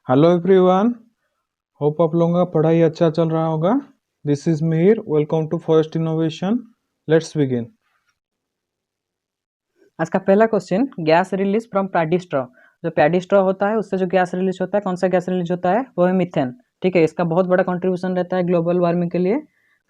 Hello everyone. Hope आप लोगों का पढ़ाई अच्छा चल रहा होगा। This is Mihir. Welcome to first innovation. Let's begin. आज का पहला question, gas release from paddy straw. जो पैडी स्ट्रॉ होता है उससे जो गैस रिलीज होता है, कौन सा गैस रिलीज होता है, वो है मीथेन। ठीक है, इसका बहुत बड़ा कंट्रीब्यूशन रहता है ग्लोबल वार्मिंग के लिए।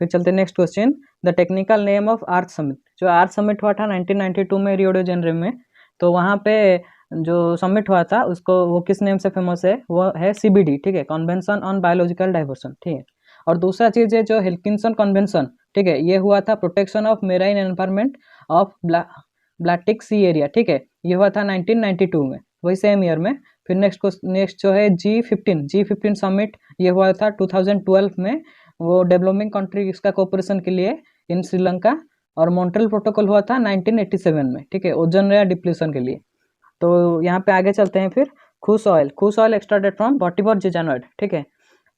फिर चलते हैं next question, the technical name of earth summit. जो अर्थ समिट हुआ था 1992 में रियो डी जेनेरो में, तो वहाँ पे जो समिट हुआ था उसको वो किस नेम से फेमस है, वो है CBD। ठीक है, कन्वेंशन ऑन बायोलॉजिकल डाइवर्सन। ठीक है, और दूसरा चीज़ है जो हिल्किंसन कन्वेंशन। ठीक है, ये हुआ था protection of marine environment of Baltic sea area. ठीक है, ये हुआ था 1992 में, वही सेम ईयर में। फिर नेक्स्ट जो है G15 समिट, ये हुआ था 2012 में। वो डेवलपिंग कंट्रीज का कोऑपरेशन के लिए इन श्रीलंका। और मॉन्ट्रियल प्रोटोकॉल हुआ था 1987 में। ठीक है, ओजोन लेयर डिप्लीशन के लिए। तो यहाँ पे आगे चलते हैं। फिर खुश oil extracted from vetiver zizanioides. ठीक है,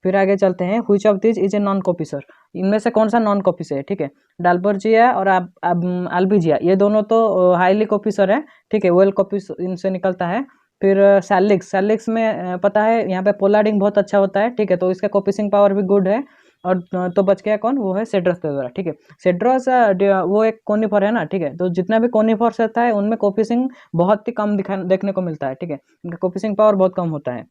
फिर आगे चलते हैं, which of this is a non coppicer. इनमें से कौन सा नॉन कॉपीसर है। ठीक है, डालबर्जिया और अल्बिजिया, ये दोनों तो हाईली कॉपीसर है। ठीक है, वेल कॉपीस इनसे निकलता है। फिर सैलिक्स में पता है यहाँ पे पोलार्डिंग बहुत अच्छा होता है। ठीक है, तो इसका कॉपीसिंग पावर भी गुड है। और तो बच गया कौन, वो है सेड्रस वगैरह। ठीक है, सेड्रस वो एक कोनिफर है ना। ठीक है, तो जितना भी कोनिफर्स रहता है उनमें कॉपीसिंग बहुत ही कम देखने को मिलता है। ठीक है, इनका कॉपीसिंग पावर बहुत कम होता है।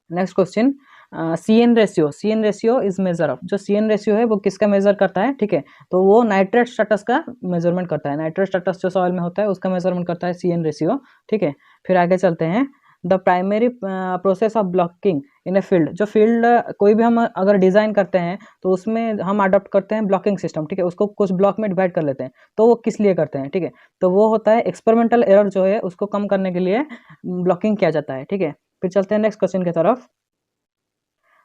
Next question, C N ratio is major of. जो सी एन रेशियो है वो किसका मेजर करता है। ठीक है, तो वो नाइट्रेट स्टेटस का मेजरमेंट करता है। नाइट्रेट स्टेटस जो सॉइल में होता है उसका मेजरमेंट करता है सी एन रेशियो। ठीक है, फिर आगे चलते हैं, the primary process of blocking in a field. जो फील्ड कोई भी हम अगर डिजाइन करते हैं तो उसमें हम अडॉप्ट करते हैं ब्लॉकिंग सिस्टम। ठीक है, उसको कुछ ब्लॉक में डिवाइड कर लेते हैं। तो वो किस लिए करते हैं। ठीक है, तो वो होता है एक्सपेरिमेंटल एरर जो है उसको कम करने के लिए ब्लॉकिंग किया जाता है। ठीक है, फिर चलते हैं नेक्स्ट क्वेश्चन की तरफ।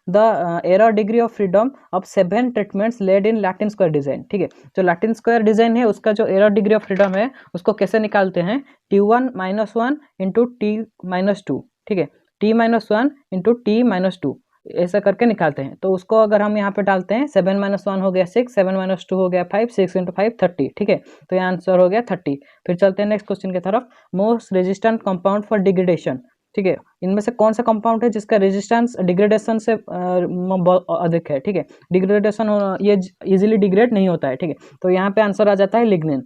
The error degree of freedom of 7 treatments laid in Latin square design. ठीक है, जो लैटिन स्क्वायर डिजाइन है उसका जो एरर डिग्री ऑफ फ्रीडम है उसको कैसे निकालते हैं, T1 - 1 इंटू T-2। ठीक है, T-1 इंटू T-2 ऐसा करके निकालते हैं। तो उसको अगर हम यहाँ पे डालते हैं, 7 - 1 हो गया 6, 7 - 2 हो गया 5, 6 इंटू 5 30। ठीक है, तो ये आंसर हो गया 30। फिर चलते हैं नेक्स्ट क्वेश्चन की तरफ, most resistant compound for degradation. ठीक है, इनमें से कौन सा कंपाउंड है जिसका रेजिस्टेंस डिग्रेडेशन से बहुत अधिक है। ठीक है, डिग्रेडेशन ये इजीली डिग्रेड नहीं होता है। ठीक है, तो यहाँ पे आंसर आ जाता है लिग्निन।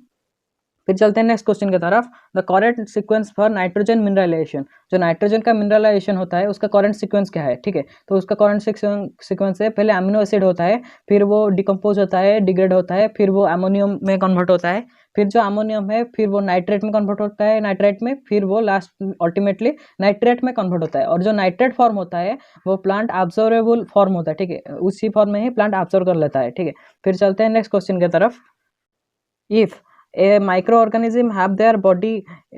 फिर चलते हैं नेक्स्ट क्वेश्चन की तरफ, the current sequence for nitrogen mineralisation. जो नाइट्रोजन का मिनरलाइजेशन होता है उसका करेंट सीक्वेंस क्या है। ठीक है, तो उसका करेंट सीक्वेंस है, पहले अमीनो एसिड होता है, फिर वो डिकम्पोज होता है, डिग्रेड होता है, फिर वो अमोनियम में कन्वर्ट होता है, फिर जो अमोनियम है फिर वो नाइट्रेट में कन्वर्ट होता है, नाइट्रेट में, फिर वो लास्ट अल्टीमेटली नाइट्रेट में कन्वर्ट होता है। और जो नाइट्रेट फॉर्म होता है वो प्लांट ऑब्जर्वेबल फॉर्म होता है। ठीक है, उसी फॉर्म में ही प्लांट ऑब्जर्व कर लेता है। ठीक है, फिर चलते हैं नेक्स्ट क्वेश्चन की तरफ, if a microorganism have their body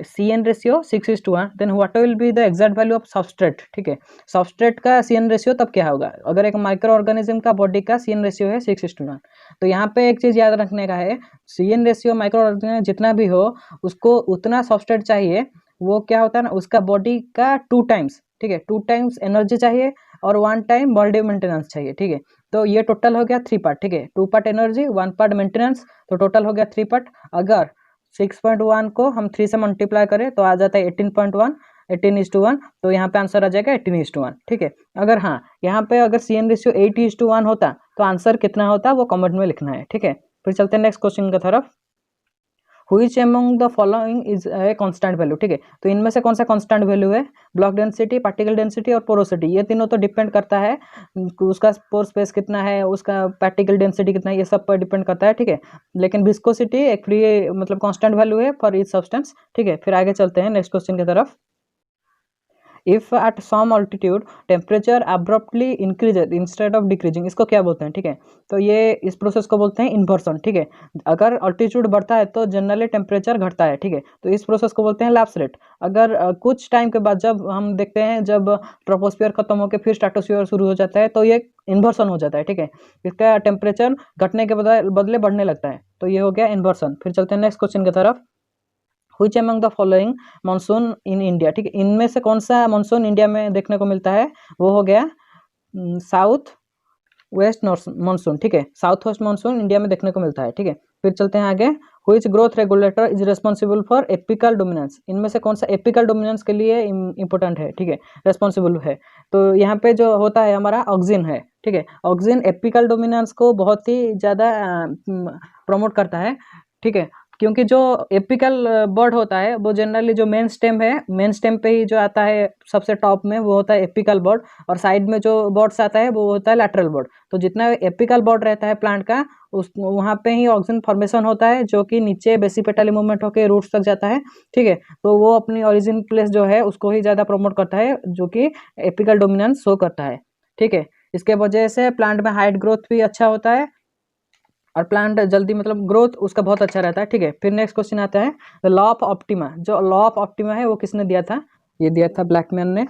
CN ratio 6:1, then what will be the exact value of substrate। ठीक है, substrate का CN रेशियो तब क्या होगा अगर एक माइक्रो ऑर्गेनिज्म का बॉडी का CN रेशियो है 6:1। तो यहाँ पे एक चीज याद रखने का है, CN रेशियो माइक्रो ऑर्गेनिज्म जितना भी हो उसको उतना सबस्ट्रेट चाहिए। वो क्या होता है ना, उसका बॉडी का 2 टाइम्स। ठीक है, 2 टाइम्स एनर्जी चाहिए और 1 टाइम बॉडी मेंटेनेंस चाहिए। ठीक है, तो ये टोटल हो गया 3 पार्ट। ठीक है, 2 पार्ट एनर्जी, 1 पार्ट मेंटेनेंस, तो टोटल हो गया 3 पार्ट। अगर 6.1 को हम 3 से मल्टीप्लाई करें तो आ जाता है 18.1, 18:1। तो यहाँ पे आंसर आ जाएगा 18:1। ठीक है, अगर हाँ यहाँ पे अगर CN रेशियो 8:1 होता तो आंसर कितना होता वो कमेंट में लिखना है। ठीक है, फिर चलते हैं नेक्स्ट क्वेश्चन की तरफ, which among the following is a constant value. ठीक है, तो इनमें से कौन सा कांस्टेंट वैल्यू है, ब्लॉक डेंसिटी, पार्टिकल डेंसिटी और पोरोसिटी। ये तीनों तो डिपेंड करता है उसका पोर स्पेस कितना है, उसका पार्टिकल डेंसिटी कितना है, ये सब पर डिपेंड करता है। ठीक है, लेकिन विस्कोसिटी एक फ्री मतलब कांस्टेंट वैल्यू है फॉर ईच सब्सटेंस। ठीक है, फिर आगे चलते हैं नेक्स्ट क्वेश्चन की तरफ, if at some altitude temperature abruptly increases instead of decreasing, इसको क्या बोलते हैं। ठीक है, तो ये इस प्रोसेस को बोलते हैं इन्वर्सन। ठीक है, अगर ऑल्टीट्यूड बढ़ता है तो जनरली टेम्परेचर घटता है। ठीक है, तो इस प्रोसेस को बोलते हैं लैप्स रेट। अगर कुछ टाइम के बाद जब हम देखते हैं जब ट्रोपोस्फियर खत्म होकर फिर स्ट्रेटोस्फियर शुरू हो जाता है तो ये इन्वर्सन हो जाता है। ठीक है, इसका टेम्परेचर घटने के बदले बढ़ने लगता है, तो ये हो गया इन्वर्सन। फिर चलते हैं नेक्स्ट क्वेश्चन की तरफ, which among the following monsoon in India. ठीक है, इनमें से कौन सा मानसून इंडिया में देखने को मिलता है, वो हो गया साउथ वेस्ट मानसून। ठीक है, साउथ वेस्ट मानसून इंडिया में देखने को मिलता है। ठीक है, फिर चलते हैं आगे, which growth regulator is responsible for apical dominance, इनमें से कौन सा एपिकल डोमिनेंस के लिए इंपॉर्टेंट है, ठीक है, रेस्पॉन्सिबल है। तो यहाँ पे जो होता है हमारा ऑक्सिन है, ठीक है, ऑक्सिन एपिकल डोमिनेंस को बहुत ही ज़्यादा प्रमोट करता है, ठीक है, क्योंकि जो एपिकल बर्ड होता है वो जनरली जो मेन स्टेम है, मेन स्टेम पे ही जो आता है सबसे टॉप में वो होता है एपिकल बर्ड, और साइड में जो बर्ड्स आता है वो होता है लैटरल बर्ड। तो जितना एपिकल बर्ड रहता है प्लांट का, उस वहाँ पे ही ऑक्सीजन फॉर्मेशन होता है जो कि नीचे बेसिपेटली मूवमेंट होकर रूट्स तक जाता है, ठीक है। तो वो अपनी ओरिजिन प्लेस जो है उसको ही ज़्यादा प्रमोट करता है, जो कि एपिकल डोमिनेंस शो करता है, ठीक है। इसके वजह से प्लांट में हाइट ग्रोथ भी अच्छा होता है और प्लांट जल्दी मतलब ग्रोथ उसका बहुत अच्छा रहता है, ठीक है। फिर नेक्स्ट क्वेश्चन आता है द लॉ ऑफ ऑप्टिमा। जो लॉ ऑफ ऑप्टिमा है वो किसने दिया था? ये दिया था ब्लैकमैन ने।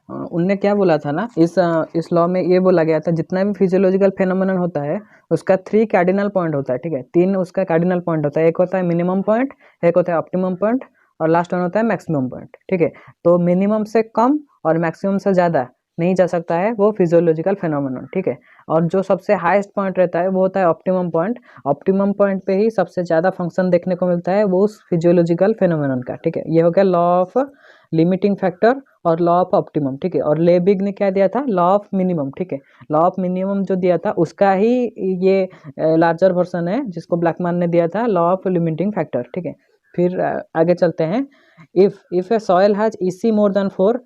उनने क्या बोला था ना, इस लॉ में ये बोला गया था जितना भी फिजियोलॉजिकल फेनोमेनन होता है उसका 3 कार्डिनल पॉइंट होता है, ठीक है, 3 उसका कार्डिनल पॉइंट होता है। एक होता है मिनिमम पॉइंट, एक होता है ऑप्टिमम पॉइंट, और लास्ट वन होता है मैक्सिमम पॉइंट, ठीक है। तो मिनिमम से कम और मैक्सिमम से ज़्यादा नहीं जा सकता है वो फिजियोलॉजिकल फेनोमेनन, ठीक है। और जो सबसे हाईएस्ट पॉइंट रहता है वो होता है ऑप्टिमम पॉइंट। ऑप्टिमम पॉइंट पे ही सबसे ज़्यादा फंक्शन देखने को मिलता है वो उस फिजियोलॉजिकल फेनोमेनन का, ठीक है। ये हो गया लॉ ऑफ लिमिटिंग फैक्टर और लॉ ऑफ ऑप्टिमम, ठीक है। और लेबिग ने क्या दिया था? लॉ ऑफ मिनिमम, ठीक है। लॉ ऑफ मिनिमम जो दिया था उसका ही ये लार्जर वर्सन है जिसको ब्लैकमैन ने दिया था लॉ ऑफ लिमिटिंग फैक्टर, ठीक है। फिर आगे चलते हैं। If A soil has EC more than 4,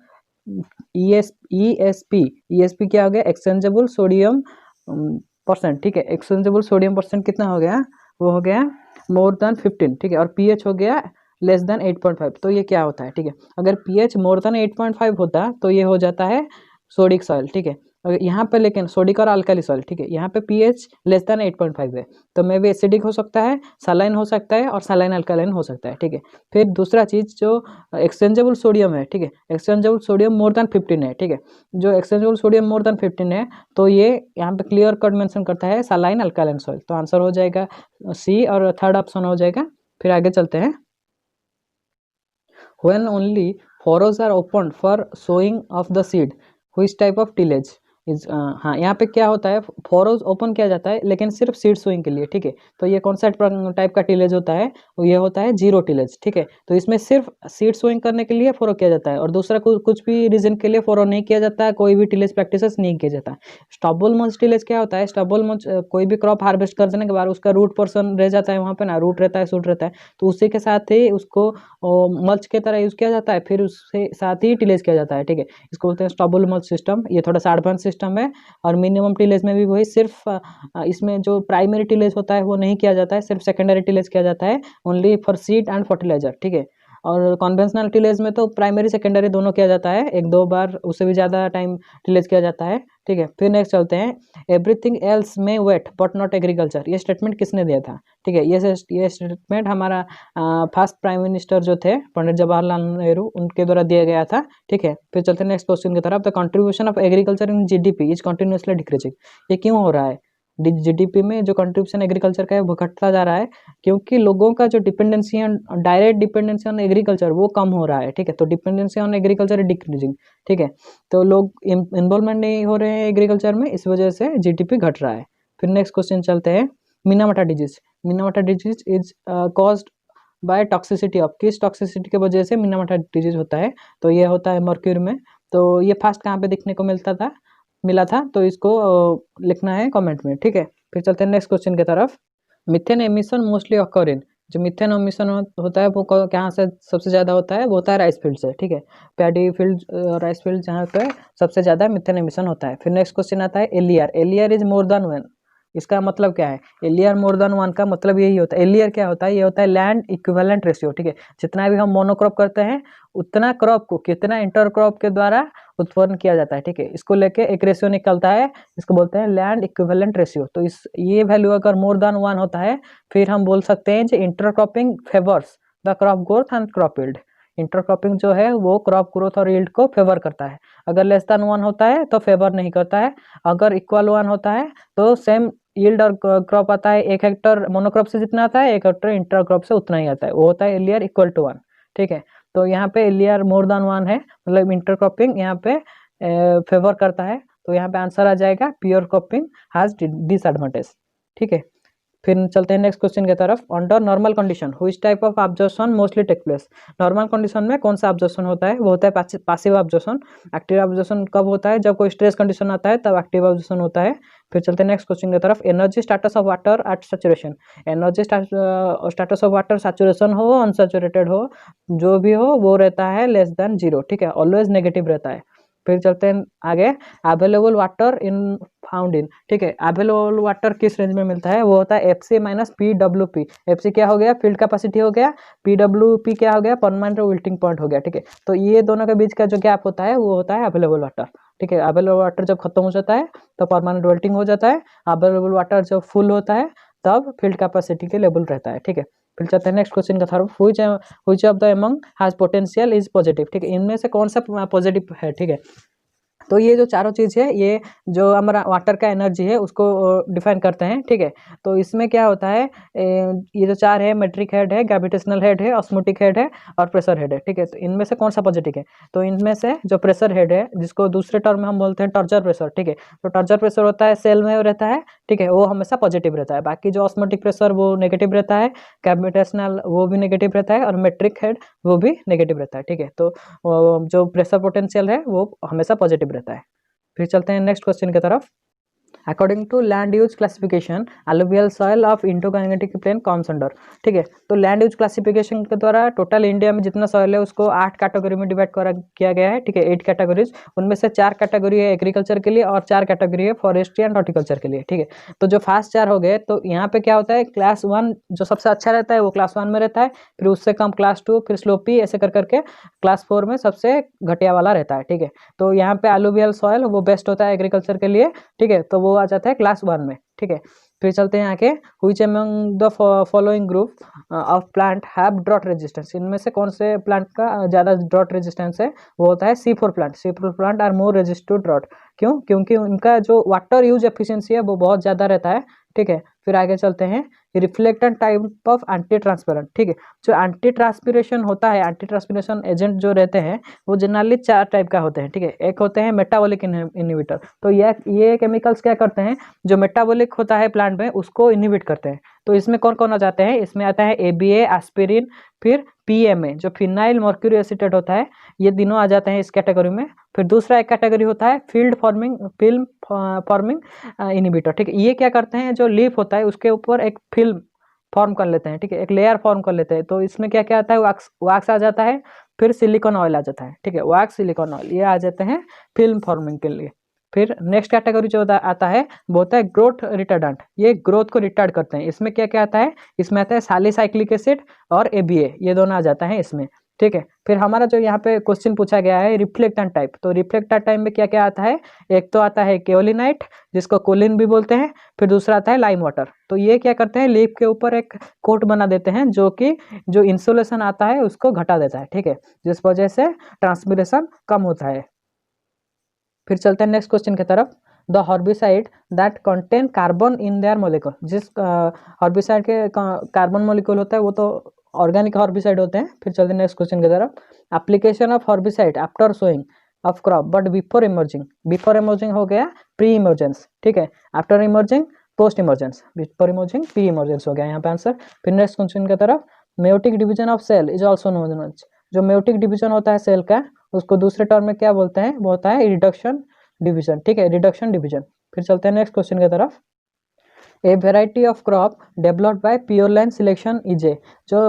ESP क्या हो गया? एक्सचेंजेबल सोडियम परसेंट, ठीक है। एक्सचेंजेबल सोडियम परसेंट कितना हो गया? वो हो गया मोर देन 15, ठीक है। और पीएच हो गया लेस देन 8.5। तो ये क्या होता है, ठीक है, अगर पीएच मोर देन 8.5 होता तो ये हो जाता है सोडिक सॉइल, ठीक है। अगर यहाँ पे लेकिन सोडिक और अल्कली सॉइल, ठीक है, यहाँ पे पीएच लेस देन 8.5 है तो मे भी एसिडिक हो सकता है, सलाइन हो सकता है और सलाइन अल्कलाइन हो सकता है, ठीक है। फिर दूसरा चीज़ जो एक्सचेंजेबल सोडियम है, ठीक है, एक्सचेंजेबल सोडियम मोर देन 15 है, ठीक है। जो एक्सचेंजेबल सोडियम मोर देन 15 है तो ये यहाँ पे क्लियर कट मेंशन करता है सलाइन अल्कलाइन सॉइल। तो आंसर हो जाएगा सी और थर्ड ऑप्शन हो जाएगा। फिर आगे चलते हैं। When only furrows are opened for sowing of the seed, which type of tillage is हाँ, यहाँ पे क्या होता है, फॉरोज ओपन किया जाता है लेकिन सिर्फ सीड सोइंग के लिए, ठीक है। तो ये कौन सा टाइप का टिलेज होता है? वो ये होता है जीरो टिलेज, ठीक है। तो इसमें सिर्फ सीड सोइंग करने के लिए फॉरो किया जाता है और दूसरा कुछ भी रीजन के लिए फॉरो नहीं किया जाता है, कोई भी टिलेज प्रैक्टिसेस नहीं किया जाता। स्टबल मल्च टिलेज क्या होता है? स्टबल मल्च कोई भी क्रॉप हार्वेस्ट कर देने के बाद उसका रूट पोर्शन रह जाता है वहाँ पे ना, रूट रहता है, सूट रहता है, तो उसी के साथ ही उसको मल्च की तरह यूज़ किया जाता है, फिर उसके साथ ही टिलेज किया जाता है, ठीक है। इसको बोलते हैं स्टबल मल्च सिस्टम। ये थोड़ा सा एडवांस सिस्टम है। और मिनिमम टिलेज में भी वही सिर्फ इसमें जो प्राइमरी टिलेज होता है वो नहीं किया जाता है, सिर्फ सेकेंडरी टिलेज किया जाता है only for seed and fertiliser, ठीक है। और कन्वेंशनल टिलेज में तो प्राइमरी सेकेंडरी दोनों किया जाता है, एक दो बार उससे भी ज़्यादा टाइम टिलेज किया जाता है, ठीक है। फिर नेक्स्ट चलते हैं। एवरीथिंग एल्स में वेट बट नॉट एग्रीकल्चर, ये स्टेटमेंट किसने दिया था? ठीक है, ये स्टेटमेंट हमारा फर्स्ट प्राइम मिनिस्टर जो थे पंडित जवाहरलाल नेहरू उनके द्वारा दिया गया था, ठीक है। फिर चलते हैं नेक्स्ट क्वेश्चन की तरफ। The contribution of agriculture in GDP is continuously decreasing, ये क्यों हो रहा है? जीडीपी में जो कंट्रीब्यूशन एग्रीकल्चर का है वो घटता जा रहा है क्योंकि लोगों का जो dependency on direct dependency on agriculture वो कम हो रहा है, ठीक है। तो dependency on agriculture is decreasing, ठीक है। तो लोग इन्वॉल्वमेंट नहीं हो रहे हैं एग्रीकल्चर में, इस वजह से जीडीपी घट रहा है। फिर नेक्स्ट क्वेश्चन चलते हैं। Minamata disease, Minamata disease is caused by toxicity of, किस टॉक्सिसिटी की वजह से मीनामाटा डिजीज होता है? तो ये होता है मर्क्यूरी में। तो ये फर्स्ट कहाँ पे देखने को मिला था? तो इसको लिखना है कमेंट में, ठीक है। फिर चलते हैं नेक्स्ट क्वेश्चन की तरफ। Methane emission mostly occur in, जो मिथेन एमिशन होता है वो कहाँ से सबसे ज़्यादा होता है? वो होता है राइस फील्ड से, ठीक है। पैडी फील्ड, राइस फील्ड जहाँ पे सबसे ज़्यादा मिथेन एमिशन होता है। फिर नेक्स्ट क्वेश्चन आता है earlier, earlier is more than one, इसका मतलब क्या है? एलियर मोर देन वन का मतलब यही होता है। एलियर क्या होता है? ये होता है लैंड इक्विवेलेंट रेशियो, ठीक है। जितना भी हम मोनोक्रॉप करते हैं उतना क्रॉप को कितना इंटरक्रॉप के द्वारा उत्पन्न किया जाता है, ठीक है। इसको लेके एक रेशियो निकलता है, इसको बोलते हैं लैंड इक्विवेलेंट रेशियो। तो ये वैल्यू अगर मोर देन वन होता है फिर हम बोल सकते हैं कि intercropping favours the crop growth and crop yield. Intercropping जो है वो क्रॉप ग्रोथ और यील्ड को फेवर करता है। अगर लेस देन वन होता है तो फेवर नहीं करता है, अगर इक्वल वन होता है तो सेम यील्ड और क्रॉप आता है। 1 हेक्टर मोनोक्रॉप से जितना आता है 1 हेक्टर इंटरक्रॉप से उतना ही आता है, वो होता है एलियर इक्वल टू वन, ठीक है। तो यहाँ पे एलियर मोर देन वन है, मतलब इंटरक्रॉपिंग यहाँ पे फेवर करता है। तो यहाँ पे आंसर आ जाएगा प्योर क्रॉपिंग हैज डिसएडवांटेज, ठीक है। फिर चलते हैं नेक्स्ट क्वेश्चन की तरफ। Under normal condition which type of observation mostly take place. Normal condition में कौन सा ऑब्जर्वेशन होता है, वो होता है पासिव ऑब्जर्वेशन। एक्टिव ऑब्जर्वेशन कब होता है, जब कोई स्ट्रेस कंडीशन आता है तब एक्टिव ऑब्जर्वेशन होता है। फिर चलते हैं नेक्स्ट क्वेश्चन की तरफ। Energy status of water at saturation. Energy status of water saturation हो अनसैचुरेटेड हो, जो भी हो वो रहता है लेस देन 0, ठीक है, ऑलवेज नेगेटिव रहता है। फिर चलते हैं आगे। Available water in found in, ठीक है, अवेलेबल वाटर किस रेंज में मिलता है, वो होता है एफसी माइनस PWP। एफसी क्या हो गया, फील्ड कैपेसिटी हो गया, PWP क्या हो गया, परमानेंट विल्टिंग पॉइंट हो गया, ठीक है। तो ये दोनों के बीच का जो गैप होता है वो होता है अवेलेबल वाटर, ठीक है। अवेलेबल वाटर जब खत्म हो जाता है तो परमानेंट विल्टिंग हो जाता है। अवेलेबल वाटर जब फुल होता है तब फील्ड कैपेसिटी के लेवल रहता है, ठीक है। फिर चलते हैं नेक्स्ट क्वेश्चन का तरफ। Which of the among has potential is positive, ठीक है, इनमें से कौन सा पॉजिटिव है, ठीक है। तो ये जो चारों चीज़ है, ये जो हमारा वाटर का एनर्जी है उसको डिफाइन करते हैं, ठीक है। तो इसमें क्या होता है, ये जो चार है, मेट्रिक हेड है, ग्रेविटेशनल हेड है, ऑस्मोटिक हेड है और प्रेशर हेड है, ठीक है। तो इनमें से कौन सा पॉजिटिव है, तो इनमें से जो प्रेशर हेड है, जिसको दूसरे टर्म में हम बोलते हैं टर्जर प्रेशर, ठीक है। तो टर्जर प्रेशर होता है सेल में रहता है, ठीक है, वो हमेशा पॉजिटिव रहता है। बाकी जो ऑस्मोटिक प्रेशर वो नेगेटिव रहता है, ग्रेविटेशनल वो भी नेगेटिव रहता है और मेट्रिक हेड वो भी नेगेटिव रहता है, ठीक है। तो जो प्रेशर पोटेंशियल है वो हमेशा पॉजिटिव रहता है। फिर चलते हैं नेक्स्ट क्वेश्चन की तरफ। According to land use classification alluvial soil of Indo Gangetic plain comes under, ठीक है। तो लैंड यूज क्लासिफिकेशन के द्वारा टोटल इंडिया में जितना सॉइल है उसको 8 कैटेगरी में डिवाइड किया गया है, ठीक है, 8 कैटेगरीज। उनमें से 4 कैटेगरी है एग्रीकल्चर के लिए और 4 कैटेगरी है फॉरेस्ट्री एंड हॉर्टिकल्चर के लिए, ठीक है। तो जो फर्स्ट 4 हो गए, तो यहाँ पे क्या होता है, क्लास 1 जो सबसे अच्छा रहता है वो क्लास 1 में रहता है, फिर उससे कम क्लास 2, फिर स्लोपी, ऐसे कर करके क्लास 4 में सबसे घटिया वाला रहता है, ठीक है। तो यहाँ पे अलुवियल सॉइल वो बेस्ट होता है एग्रीकल्चर के लिए, ठीक है, तो वो आ जाता है क्लास 1 में, ठीक है। फिर चलते हैं आगे। Which among the following group of plant have drought resistance, इनमें से कौन से प्लांट का ज़्यादा ड्रॉट रेजिस्टेंस है, वो होता है C4 plant. C4 plant are more resist to drought, क्यों, क्योंकि उनका जो वाटर यूज एफिशिएंसी है वो बहुत ज़्यादा रहता है, ठीक है। फिर आगे चलते हैं। रिफ्लेक्टेंट टाइप ऑफ एंटी ट्रांसपेरेंट, ठीक है, जो एंटी ट्रांसपिरेशन होता है, एंटी ट्रांसपिरेशन एजेंट जो रहते हैं वो जनरली 4 टाइप का होते हैं, ठीक है। एक होते हैं मेटाबॉलिक इनहिबिटर, तो ये केमिकल्स क्या करते हैं, जो मेटाबॉलिक होता है प्लांट में उसको इनहिबिट करते हैं। तो इसमें कौन कौन आ जाते हैं, इसमें आता है ABA, एस्पिरिन, फिर PMA जो फिनाइल मर्क्यूरी एसीटेट होता है, ये तीनों आ जाते हैं इस कैटेगरी में। फिर दूसरा एक कैटेगरी होता है फिल्म फॉर्मिंग इनहिबिटर, ठीक है। ये क्या करते हैं, जो लीफ होता है उसके ऊपर एक फिल्म फॉर्म कर लेते हैं, ठीक है, एक लेयर फॉर्म कर लेते हैं। तो इसमें क्या क्या आता है, वैक्स आ जाता है, फिर सिलिकॉन ऑयल आ जाता है, ठीक है, वैक्स सिलिकॉन ऑयल ये आ जाते हैं फिल्म फॉर्मिंग के लिए। फिर नेक्स्ट कैटेगरी जो आता है वो होता है ग्रोथ रिटार्डेंट, ये ग्रोथ को रिटार्ड करते हैं। इसमें क्या क्या आता है, इसमें आता है सैलिसाइक्लिक एसिड और ABA, ये दोनों आ जाता है इसमें, ठीक है। फिर हमारा जो यहाँ पे क्वेश्चन पूछा गया है रिफ्लेक्टेंट टाइप, तो रिफ्लेक्टेंट टाइप में क्या क्या आता है, एक तो आता है केओलिनाइट जिसको कोलिन भी बोलते हैं, फिर दूसरा आता है लाइम वाटर। तो ये क्या करते हैं, लीफ के ऊपर एक कोट बना देते हैं जो कि जो इंसुलेशन आता है उसको घटा देता है, ठीक है, जिस वजह से ट्रांसपिरेशन कम होता है। फिर चलते हैं नेक्स्ट क्वेश्चन की तरफ। The herbicide that contain carbon in their molecule, जिस हर्बिसाइड के कार्बन मोलिक्यूल होता है वो तो ऑर्गेनिक हर्बिसाइड होते हैं। फिर चलते हैं नेक्स्ट क्वेश्चन की तरफ। Application of herbicide after sowing of crop but before emerging, before emerging हो गया प्री इमर्जेंस, ठीक है, after emerging post emergence, before emerging pre emergence हो गया यहाँ पे आंसर। फिर नेक्स्ट क्वेश्चन की तरफ। Meiotic division of cell is also known as, जो मेयोटिक डिवीजन होता है सेल का उसको दूसरे टर्म में क्या बोलते हैं, वो होता है रिडक्शन डिवीजन, ठीक है, रिडक्शन डिवीजन। फिर चलते हैं नेक्स्ट क्वेश्चन की तरफ। A variety of crop developed by pure line selection is a, जो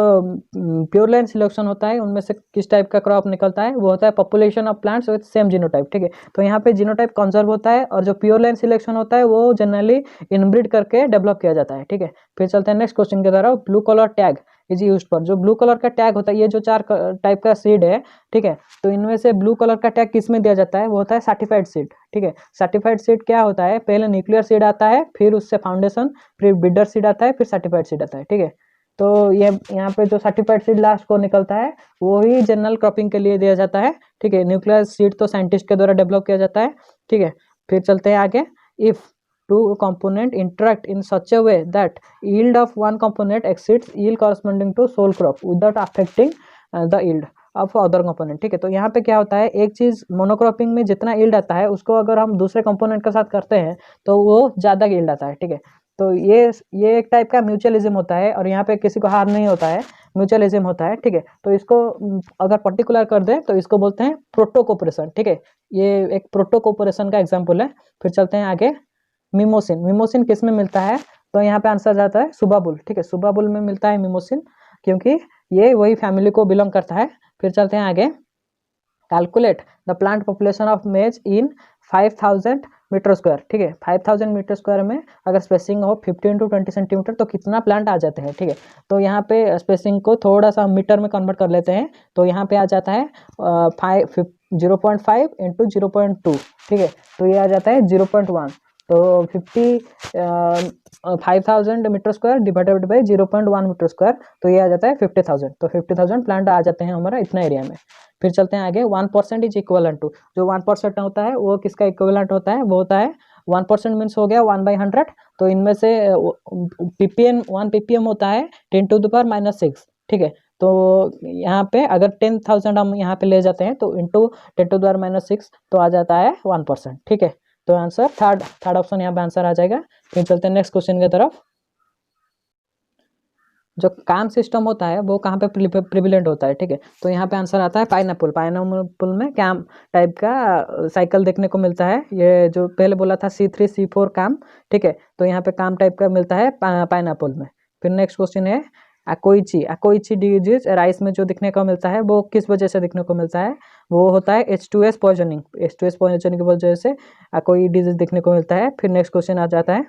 प्योर लाइन सिलेक्शन होता है उनमें से किस टाइप का क्रॉप निकलता है, वो होता है population of plants with same genotype, ठीक है। तो यहाँ पे जीनोटाइप कंजर्व होता है और जो प्योर लाइन सिलेक्शन होता है वो जनरली इनब्रीड करके डेवलप किया जाता है, ठीक है। फिर चलते हैं नेक्स्ट क्वेश्चन की तरफ। Blue colour tag is used for, जो ब्लू कलर का टैग होता है, ये जो 4 टाइप का सीड है, ठीक है, तो इनमें से ब्लू कलर का टैग किस में दिया जाता है, वो होता है सर्टिफाइड सीड, ठीक है। सर्टिफाइड सीड क्या होता है, पहले न्यूक्लियर सीड आता है, फिर उससे फाउंडेशन, फिर बिडर सीड आता है, फिर सर्टिफाइड सीड आता है, ठीक है। तो ये यहाँ पे जो सर्टिफाइड सीड लास्ट को निकलता है वो ही जनरल क्रॉपिंग के लिए दिया जाता है, ठीक है। न्यूक्लियर सीड तो साइंटिस्ट के द्वारा डेवलप किया जाता है, ठीक है। फिर चलते हैं आगे। If two component interact in such a way that yield of one component exceeds yield corresponding to sole crop without affecting the yield of other component, ठीक है। तो यहाँ पे क्या होता है, एक चीज मोनोक्रॉपिंग में जितना yield आता है उसको अगर हम दूसरे कंपोनेंट के साथ करते हैं तो वो ज़्यादा yield आता है, ठीक है। तो ये एक टाइप का म्यूचुअलिज्म होता है और यहाँ पे किसी को हार्म नहीं होता है, म्यूचुअलिज्म होता है, ठीक है। तो इसको अगर पर्टिकुलर कर दें तो इसको बोलते हैं प्रोटो कोऑपरेशन, ठीक है। ये एक प्रोटो कोऑपरेशन का एग्जाम्पल है। फिर चलते हैं आगे। मिमोसिन, मिमोसिन किस में मिलता है? तो यहाँ पे आंसर जाता है सुबाबुल, ठीक है। सुबाबुल में मिलता है मिमोसिन, क्योंकि ये वही फैमिली को बिलोंग करता है। फिर चलते हैं आगे। Calculate the plant population of मेज इन 5000 मीटर स्क्वायर, ठीक है। 5000 मीटर स्क्वायर में अगर स्पेसिंग हो 15 to 20 सेंटीमीटर तो कितना प्लांट आ जाते हैं, ठीक है। तो यहाँ पे स्पेसिंग को थोड़ा सा मीटर में कन्वर्ट कर लेते हैं, तो यहाँ पे आ जाता है 0.5 इंटू 0.2, ठीक है। तो ये आ जाता है 0.1। तो 5000 metre square divided by 0.1 metre square, तो ये आ जाता है 50,000। तो 50,000 प्लांट आ जाते हैं हमारा इतना एरिया में। फिर चलते हैं आगे। 1% इज इक्वलेंट टू, जो 1% होता है वो किसका इक्वलेंट होता है? वो होता है 1% मीन्स हो गया 1/100। तो इनमें से ppm 1 ppm होता है 10⁻⁻6, ठीक है। तो यहाँ पे अगर 10,000 हम यहाँ पे ले जाते हैं तो इंटू 10⁻⁻6 तो आ जाता है 1%, ठीक है। तो आंसर थर्ड ऑप्शन यहाँ पे आंसर आ जाएगा। फिर चलते हैं नेक्स्ट क्वेश्चन की तरफ। जो काम सिस्टम होता है वो कहाँ पे प्रिविलेंट होता है, ठीक है। तो यहाँ पे आंसर आता है पाइनएप्पल। पाइनएप्पल में काम टाइप का साइकिल देखने को मिलता है। ये जो पहले बोला था C3 C4 काम, ठीक है। तो यहाँ पे काम टाइप का मिलता है पाइनएप्पल में। फिर नेक्स्ट क्वेश्चन है अकोइची डिजीज राइस में जो दिखने को मिलता है वो किस वजह से दिखने को मिलता है? वो होता है H2S पॉइजनिंग। H2S पॉइजनिंग की वजह से अकोई डिजीज दिखने को मिलता है। फिर नेक्स्ट क्वेश्चन आ जाता है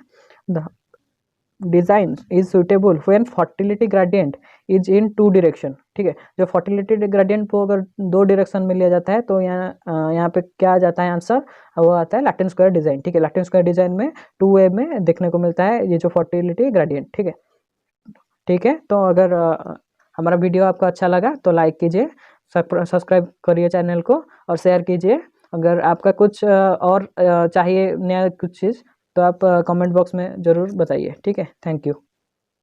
design is suitable when fertility gradient is in 2 direction, ठीक है। जो फर्टिलिटी ग्रेडियंट को अगर 2 डायरेक्शन में लिया जाता है तो यहाँ पे क्या आ जाता है आंसर? वो आता है लैटिन स्क्वायर डिजाइन, ठीक है। लैटिन स्क्वायर डिजाइन में 2 वे में देखने को मिलता है ये जो फर्टिलिटी ग्रेडियंट, ठीक है। ठीक है, तो अगर हमारा वीडियो आपको अच्छा लगा तो लाइक कीजिए, सब्सक्राइब करिए चैनल को और शेयर कीजिए। अगर आपका कुछ और चाहिए नया कुछ चीज़ तो आप कमेंट बॉक्स में ज़रूर बताइए, ठीक है। Thank you.